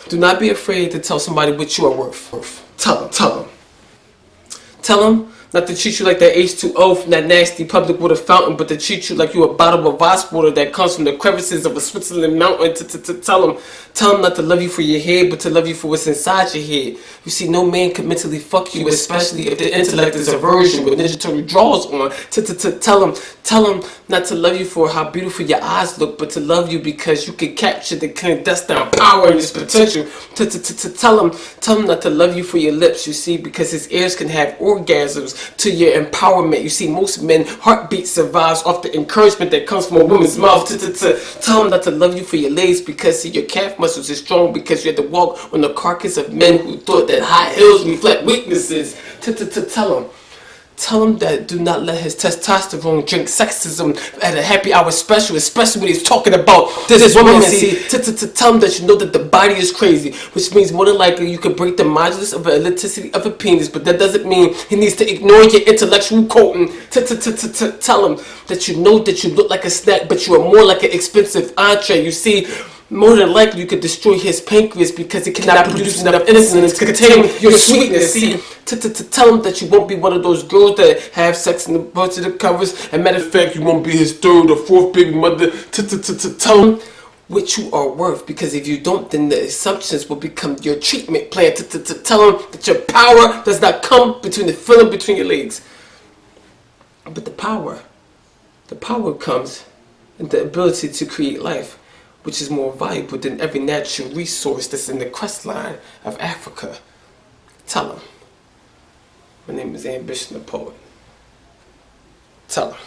Do not be afraid to tell somebody what you are worth. Tell them. Tell them not to treat you like that H2O from that nasty public water fountain, but to treat you like you a bottle of ice water that comes from the crevices of a Switzerland mountain. Tell them not to love you for your head, but to love you for what's inside your head. You see, no man can mentally fuck you, especially if the intellect is a version with Ninja Turtle draws on. Tell them not to love you for how beautiful your eyes look, but to love you because you can capture the clandestine power and its potential. Tell them not to love you for your lips, you see, because his ears can have orgasms to your empowerment. You see, most men heartbeat survives off the encouragement that comes from a woman's mouth. Tell them not to love you for your legs, because see, your calf muscles are strong because you had to walk on the carcass of men who thought that high heels reflect weaknesses. Tell him that do not let his testosterone drink sexism at a happy hour special, especially when he's talking about this woman. See, tell him that you know that the body is crazy, which means more than likely you could break the modulus of the elasticity of a penis, but that doesn't mean he needs to ignore your intellectual coating. Tell him that you know that you look like a snack, but you are more like an expensive entree. You see, more than likely you could destroy his pancreas because it cannot produce enough insulin to contain your sweetness. See, tell him that you won't be one of those girls that have sex in the bunch of the covers, and matter of fact, you won't be his third or fourth baby mother. Tell him what you are worth, because if you don't, then the assumptions will become your treatment plan. Tell him that your power does not come between the filling between your legs, but the power comes in the ability to create life, which is more valuable than every natural resource that's in the crestline of Africa. Tell him. My name is Ambition the Poet. Tell him.